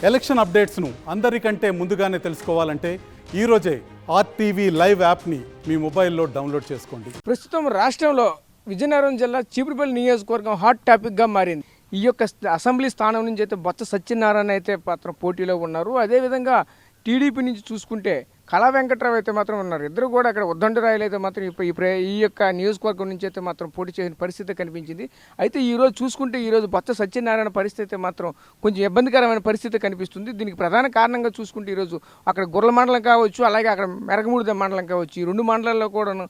Election అప్డేట్స్ను అందరికంటే ముందుగానే తెలుసుకోవాలంటే ఈరోజే ఆర్టీవీ లైవ్ యాప్ని మీ మొబైల్లో డౌన్లోడ్ చేసుకోండి. ప్రస్తుతం రాష్ట్రంలో విజయనగరం జిల్లా చీపురుపల్లి నియోజకవర్గం హాట్ టాపిక్గా మారింది. ఈ యొక్క అసెంబ్లీ స్థానం నుంచి అయితే బొత్స సత్యనారాయణ అయితే మాత్రం పోటీలో ఉన్నారు. అదేవిధంగా టీడీపీ నుంచి చూసుకుంటే కళా వెంకట్రావు అయితే మాత్రం ఉన్నారు. ఇద్దరు కూడా అక్కడ ఉద్దండరాయలు అయితే మాత్రం ఈ యొక్క నియోజకవర్గం నుంచి అయితే మాత్రం పోటీ చేసిన పరిస్థితి కనిపించింది. అయితే ఈరోజు చూసుకుంటే ఈరోజు బొత్స సత్యనారాయణ పరిస్థితి అయితే మాత్రం కొంచెం ఇబ్బందికరమైన పరిస్థితి కనిపిస్తుంది. దీనికి ప్రధాన కారణంగా చూసుకుంటే ఈరోజు అక్కడ గుర్ల మండలం కావచ్చు, అలాగే అక్కడ మెరగమూడి మండలం కావచ్చు, ఈ రెండు మండలాల్లో కూడాను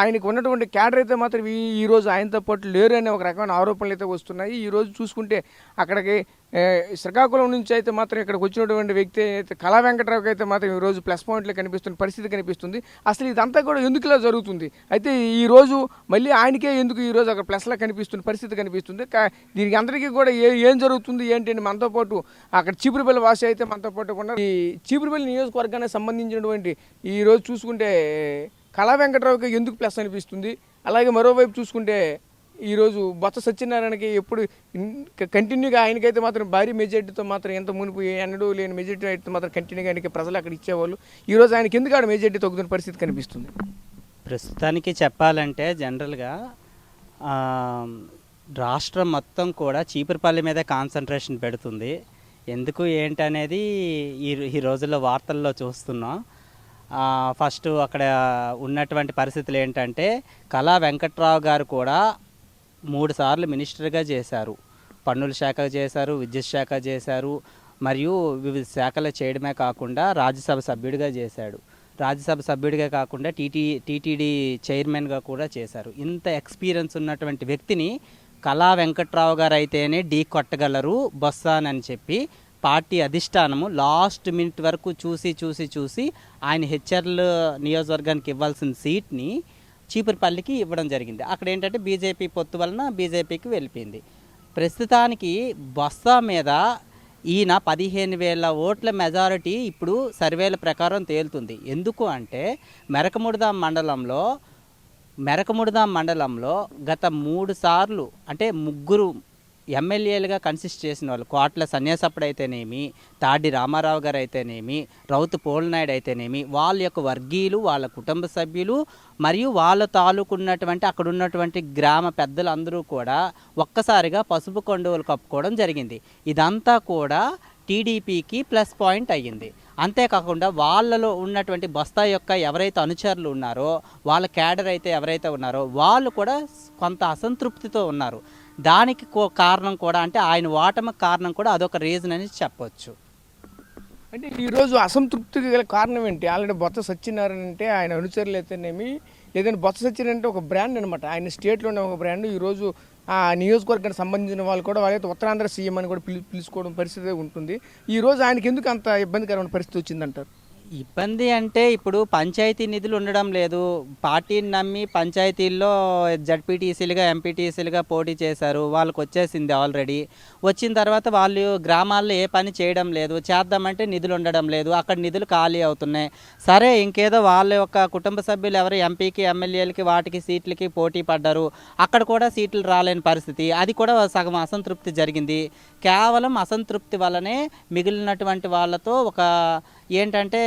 ఆయనకు ఉన్నటువంటి క్యాడర్ అయితే మాత్రం ఈరోజు ఆయనతో పాటు లేరు అనే ఒక రకమైన ఆరోపణలు అయితే వస్తున్నాయి. ఈరోజు చూసుకుంటే అక్కడికి శ్రీకాకుళం నుంచి అయితే మాత్రం ఇక్కడికి వచ్చినటువంటి వ్యక్తి అయితే కళా వెంకట్రావుకి అయితే మాత్రం ఈరోజు ప్లస్ పాయింట్లు కనిపిస్తున్న పరిస్థితి కనిపిస్తుంది. అసలు ఇదంతా కూడా ఎందుకు ఇలా జరుగుతుంది, అయితే ఈరోజు మళ్ళీ ఆయనకే ఎందుకు ఈరోజు అక్కడ ప్లస్లా కనిపిస్తున్న పరిస్థితి కనిపిస్తుంది. దీనికి అందరికీ కూడా ఏం జరుగుతుంది ఏంటి అని మనతో పాటు అక్కడ చీపురుపల్లి వాసి అయితే మనతో పాటు ఉన్నారు. ఈ చీపురుపల్లి నియోజకవర్గానికి సంబంధించినటువంటి ఈరోజు చూసుకుంటే కళా వెంకట్రావుకి ఎందుకు ప్లస్ అనిపిస్తుంది, అలాగే మరోవైపు చూసుకుంటే ఈరోజు బొత్స సత్యనారాయణకి ఎప్పుడు కంటిన్యూగా ఆయనకైతే మాత్రం భారీ మెజార్టీతో మాత్రం ఎంత మునుపు ఎన్నడూ లేని మెజార్టీ అయితే మాత్రం కంటిన్యూగా ఆయనకి ప్రజలు అక్కడ ఇచ్చేవాళ్ళు. ఈరోజు ఆయనకి ఎందుకు ఆడ మెజార్టీ తగ్గుతున్న పరిస్థితి కనిపిస్తుంది? ప్రస్తుతానికి చెప్పాలంటే జనరల్గా రాష్ట్రం మొత్తం కూడా చీపురుపల్లి మీద కాన్సన్ట్రేషన్ పెడుతుంది. ఎందుకు ఏంటనేది ఈ రోజుల్లో వార్తల్లో చూస్తున్నాం. ఫస్ట్ అక్కడ ఉన్నటువంటి పరిస్థితులు ఏంటంటే కళా వెంకట్రావు గారు కూడా 3 సార్లు మినిస్టర్గా చేశారు. పన్నుల శాఖ చేశారు, విద్యుత్ శాఖ చేశారు, మరియు వివిధ శాఖలు చేయడమే కాకుండా రాజ్యసభ సభ్యుడిగా చేశాడు. రాజ్యసభ సభ్యుడిగా కాకుండా టీటీడీ చైర్మన్గా కూడా చేశారు. ఇంత ఎక్స్పీరియన్స్ ఉన్నటువంటి వ్యక్తిని కళా వెంకట్రావు గారు అయితేనే ఢీ కొట్టగలరు బొత్సానని చెప్పి పార్టీ అధిష్టానము లాస్ట్ మినిట్ వరకు చూసి ఆయన హెచ్ఆర్ల నియోజకవర్గానికి ఇవ్వాల్సిన సీట్ని చీపురుపల్లికి ఇవ్వడం జరిగింది. అక్కడ ఏంటంటే బీజేపీ పొత్తు వలన బీజేపీకి వెళ్ళిపోయింది. ప్రస్తుతానికి బొత్స మీద ఈయన 15,000 ఓట్ల మెజారిటీ ఇప్పుడు సర్వేల ప్రకారం తేలుతుంది. ఎందుకు అంటే మెరకముడిదాం మండలంలో గత 3 సార్లు అంటే 3 ఎమ్మెల్యేలుగా కన్సిస్ట్ చేసిన వాళ్ళు, కోట్ల సన్యాసప్పుడు అయితేనేమి, తాడి రామారావు గారు అయితేనేమి, రౌతు పోలనాయుడు అయితేనేమి, వాళ్ళ యొక్క వర్గీయులు, వాళ్ళ కుటుంబ సభ్యులు మరియు వాళ్ళ తాలూకున్నటువంటి అక్కడ ఉన్నటువంటి గ్రామ పెద్దలు అందరూ కూడా ఒక్కసారిగా పసుపు కొండవులు కప్పుకోవడం జరిగింది. ఇదంతా కూడా టీడీపీకి ప్లస్ పాయింట్ అయ్యింది. అంతేకాకుండా వాళ్ళలో ఉన్నటువంటి బొత్స యొక్క ఎవరైతే అనుచరులు ఉన్నారో, వాళ్ళ క్యాడర్ అయితే ఎవరైతే ఉన్నారో వాళ్ళు కూడా కొంత అసంతృప్తితో ఉన్నారు. దానికి కారణం కూడా అంటే ఆయన ఓటమికి కారణం కూడా అదొక రీజన్ అని చెప్పొచ్చు. అంటే ఈరోజు అసంతృప్తికి గల కారణం ఏంటి? ఆల్రెడీ బొత్స సత్యనారాయణ అంటే ఆయన అనుచరులు అయితేనేమి, లేదంటే బొత్స సత్యనారాయణ అంటే ఒక బ్రాండ్ అనమాట, ఆయన స్టేట్లోనే ఒక బ్రాండ్. ఈరోజు ఆ నియోజకవర్గానికి సంబంధించిన వాళ్ళు కూడా వాళ్ళైతే ఉత్తరాంధ్ర సీఎం అని కూడా పిలుచుకోవడం పరిస్థితి ఉంటుంది. ఈరోజు ఆయనకి ఎందుకు అంత ఇబ్బందికరమైన పరిస్థితి వచ్చిందంటారు? ఇబ్బంది అంటే ఇప్పుడు పంచాయతీ నిధులు ఉండడం లేదు. పార్టీని నమ్మి పంచాయతీల్లో జడ్పీటీసీలుగా ఎంపీటీసీలుగా పోటీ చేశారు. వాళ్ళకి వచ్చేసింది ఆల్రెడీ. వచ్చిన తర్వాత వాళ్ళు గ్రామాల్లో ఏ పని చేయడం లేదు, చేద్దామంటే నిధులు ఉండడం లేదు, అక్కడ నిధులు ఖాళీ అవుతున్నాయి. సరే ఇంకేదో వాళ్ళ యొక్క కుటుంబ సభ్యులు ఎవరు ఎంపీకి ఎమ్మెల్యేలకి వాటికి సీట్లకి పోటీ పడ్డారు, అక్కడ కూడా సీట్లు రాలేని పరిస్థితి. అది కూడా సగం అసంతృప్తి జరిగింది. కేవలం అసంతృప్తి వల్లనే మిగిలినటువంటి వాళ్ళతో ఒక ఏంటంటే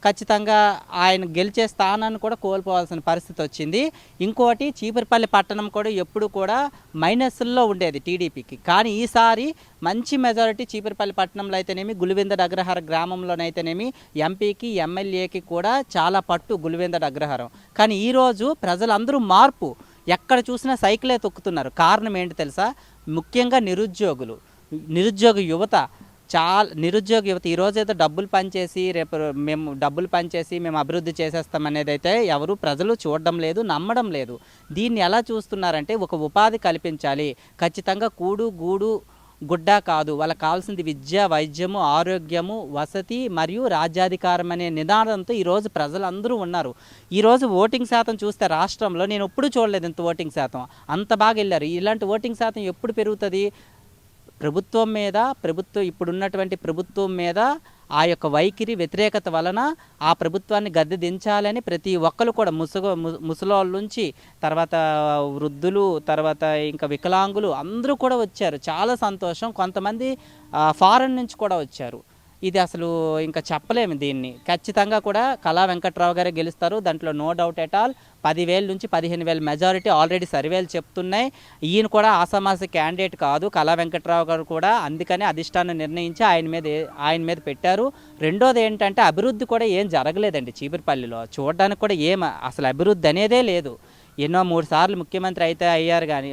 ఖచ్చితంగా ఆయన గెలిచే స్థానాన్ని కూడా కోల్పోవాల్సిన పరిస్థితి వచ్చింది. ఇంకోటి చీపురుపల్లి పట్టణం కూడా ఎప్పుడు కూడా మైనస్లో ఉండేది టీడీపీకి. కానీ ఈసారి మంచి మెజారిటీ చీపురుపల్లి పట్టణంలో అయితేనేమి, గులివిందడ అగ్రహార గ్రామంలోనైతేనేమి ఎంపీకి ఎమ్మెల్యేకి కూడా చాలా పట్టు గులివిందడ అగ్రహారం. కానీ ఈరోజు ప్రజలందరూ మార్పు, ఎక్కడ చూసినా సైకిలే తొక్కుతున్నారు. కారణం ఏంటి తెలుసా? ముఖ్యంగా నిరుద్యోగ యువత ఈరోజు అయితే డబ్బులు పనిచేసి రేపు మేము అభివృద్ధి చేసేస్తామనేది అయితే ఎవరు ప్రజలు చూడడం లేదు, నమ్మడం లేదు. దీన్ని ఎలా చూస్తున్నారంటే ఒక ఉపాధి కల్పించాలి, ఖచ్చితంగా కూడు గూడు గుడ్డ కాదు, వాళ్ళకి కావాల్సింది విద్య, వైద్యము, ఆరోగ్యము, వసతి మరియు రాజ్యాధికారం అనే నినాదంతో ఈరోజు ప్రజలందరూ ఉన్నారు. ఈరోజు ఓటింగ్ శాతం చూస్తే రాష్ట్రంలో నేను ఎప్పుడు చూడలేదు ఇంత ఓటింగ్ శాతం, అంత బాగా వెళ్ళారు. ఇలాంటి ఓటింగ్ శాతం ఎప్పుడు పెరుగుతుంది? ఇప్పుడున్నటువంటి ప్రభుత్వం మీద ఆ యొక్క వైఖరి వ్యతిరేకత వలన ఆ ప్రభుత్వాన్ని గద్దె దించాలని ప్రతి ఒక్కరు కూడా ముసలోళ్ళ నుంచి తర్వాత వృద్ధులు తర్వాత ఇంకా వికలాంగులు అందరూ కూడా వచ్చారు. చాలా సంతోషం. కొంతమంది ఫారెన్ నుంచి కూడా వచ్చారు. ఇది అసలు ఇంకా చెప్పలేము దీన్ని. ఖచ్చితంగా కూడా కళా వెంకట్రావు గారే గెలుస్తారు, దాంట్లో నో డౌట్ ఎట్ ఆల్. 10,000 నుంచి 15,000 మెజారిటీ ఆల్రెడీ సర్వేలు చెప్తున్నాయి. ఈయన కూడా ఆసామాసి క్యాండిడేట్ కాదు కళా వెంకట్రావు గారు కూడా, అందుకని అధిష్టానం నిర్ణయించి ఆయన మీద పెట్టారు. రెండోది ఏంటంటే అభివృద్ధి కూడా ఏం జరగలేదండి చీపురుపల్లిలో. చూడడానికి కూడా అసలు అభివృద్ధి అనేదే లేదు. ఎన్నో 3 సార్లు ముఖ్యమంత్రి అయితే అయ్యారు కానీ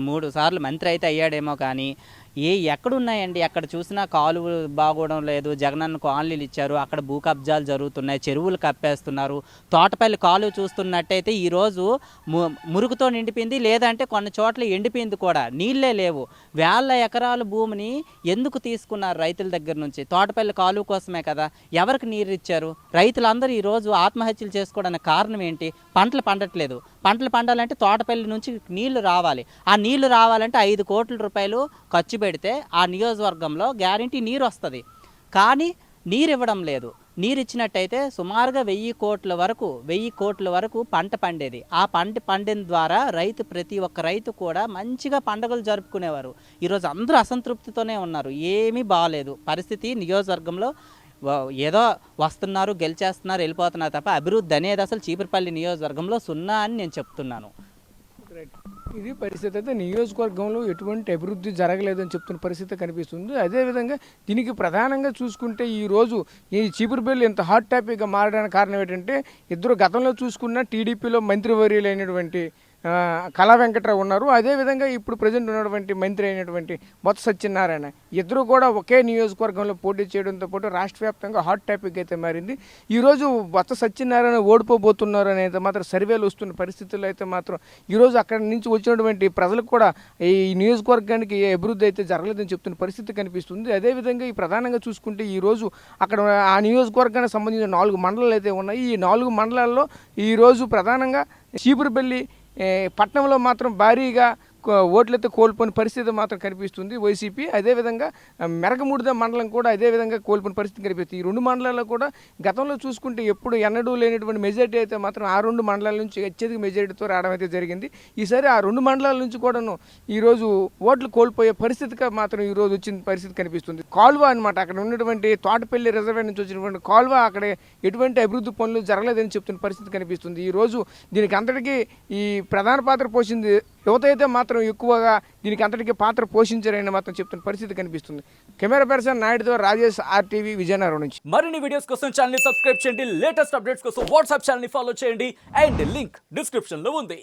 3 సార్లు మంత్రి అయితే అయ్యాడేమో కానీ ఎక్కడున్నాయండి? ఎక్కడ చూసినా కాలువలు బాగోవడం లేదు. జగనన్న కాలనీలు ఇచ్చారు, అక్కడ భూ కబ్జాలు జరుగుతున్నాయి, చెరువులు కప్పేస్తున్నారు. తోటపల్లి కాలువ చూస్తున్నట్టయితే ఈరోజు మురుగుతో నిండిపోయింది, లేదంటే కొన్ని చోట్ల ఎండిపోయింది కూడా, నీళ్ళే లేవు. వేల ఎకరాల భూమిని ఎందుకు తీసుకున్నారు రైతుల దగ్గర నుంచి? తోటపల్లి కాలువ కోసమే కదా. ఎవరికి నీరు ఇచ్చారు? రైతులందరూ ఈరోజు ఆత్మహత్యలు చేసుకోవడానికి కారణం ఏంటి? పంటలు పండట్లేదు. పంటలు పండాలంటే తోటపల్లి నుంచి నీళ్లు రావాలి. ఆ నీళ్లు రావాలంటే 5 కోట్ల రూపాయలు ఖర్చు పెడితే ఆ నియోజకవర్గంలో గ్యారంటీ నీరు వస్తుంది. కానీ నీరు ఇవ్వడం లేదు. నీరు ఇచ్చినట్టయితే సుమారుగా 1,000 కోట్ల వరకు పంట పండేది. ఆ పంట పండిన ద్వారా ప్రతి ఒక్క రైతు కూడా మంచిగా పండుగలు జరుపుకునేవారు. ఈరోజు అందరూ అసంతృప్తితోనే ఉన్నారు. ఏమీ బాగాలేదు పరిస్థితి నియోజకవర్గంలో. ఏదో వస్తున్నారు, గెలిచేస్తున్నారు, వెళ్ళిపోతున్నారు తప్ప అభివృద్ధి అనేది అసలు చీపురుపల్లి నియోజకవర్గంలో 0 అని నేను చెప్తున్నాను. ఇది పరిస్థితి. అయితే నియోజకవర్గంలో ఎటువంటి అభివృద్ధి జరగలేదని చెప్తున్న పరిస్థితి కనిపిస్తుంది. అదేవిధంగా దీనికి ప్రధానంగా చూసుకుంటే ఈరోజు ఈ చీపురుపల్లి ఇంత హాట్ టాపిక్గా మారడానికి కారణం ఏంటంటే, ఇద్దరు గతంలో చూసుకున్న టీడీపీలో మంత్రివర్యులైనటువంటి కళా వెంకట్రావు ఉన్నారు. అదేవిధంగా ఇప్పుడు ప్రజెంట్ ఉన్నటువంటి మంత్రి అయినటువంటి బొత్స సత్యనారాయణ, ఇద్దరు కూడా ఒకే నియోజకవర్గంలో పోటీ చేయడంతో పాటు రాష్ట్ర వ్యాప్తంగా హాట్ టాపిక్ అయితే మారింది. ఈరోజు బొత్స సత్యనారాయణ ఓడిపోబోతున్నారు అనేది మాత్రం సర్వేలు వస్తున్న పరిస్థితుల్లో అయితే మాత్రం ఈరోజు అక్కడి నుంచి వచ్చినటువంటి ప్రజలకు కూడా ఈ నియోజకవర్గానికి ఏ అభివృద్ధి అయితే జరగలేదని చెప్తున్న పరిస్థితి కనిపిస్తుంది. అదేవిధంగా ఈ ప్రధానంగా చూసుకుంటే ఈరోజు అక్కడ ఆ నియోజకవర్గానికి సంబంధించిన 4 మండలాలు అయితే ఉన్నాయి. ఈ 4 మండలాల్లో ఈరోజు ప్రధానంగా చీపురుపల్లి పట్టణంలో మాత్రం భారీగా ఓట్లయితే కోల్పోయిన పరిస్థితి మాత్రం కనిపిస్తుంది వైసీపీ. అదేవిధంగా మెరకముడిద మండలం కూడా అదేవిధంగా కోల్పోయిన పరిస్థితి కనిపిస్తుంది. ఈ 2 మండలాల్లో కూడా గతంలో చూసుకుంటే ఎప్పుడు ఎన్నడూ లేనటువంటి మెజారిటీ అయితే మాత్రం ఆ 2 మండలాల నుంచి అత్యధిక మెజారిటీతో రావడం అయితే జరిగింది. ఈసారి ఆ 2 మండలాల నుంచి కూడాను ఈరోజు ఓట్లు కోల్పోయే పరిస్థితిగా మాత్రం ఈరోజు వచ్చిన పరిస్థితి కనిపిస్తుంది. కాలువ అనమాట, అక్కడ ఉన్నటువంటి తోటపల్లి రిజర్వేర్ నుంచి వచ్చినటువంటి కాలువ అక్కడ ఎటువంటి అభివృద్ధి పనులు జరగలేదని చెప్తున్న పరిస్థితి కనిపిస్తుంది. ఈరోజు దీనికి అంతటికీ ఈ ప్రధాన పాత్ర పోషింది యువత అయితే మాత్రం ఎక్కువగా దీనికి అంతటికీ పాత్ర పోషించారని మాత్రం చెప్తున్న పరిస్థితి కనిపిస్తుంది. కెమెరా పర్సన్ నాయుడుతో రాజేష్, RTV, విజయనగరం నుంచి. మరిన్ని వీడియోస్ కోసం ఛానల్ ని సబ్స్క్రైబ్ చేయండి, లేటెస్ట్ అప్డేట్స్ కోసం వాట్సాప్ ఛానల్ ని ఫాలో చేయండి అండ్ లింక్ డిస్క్రిప్షన్ లో ఉంది.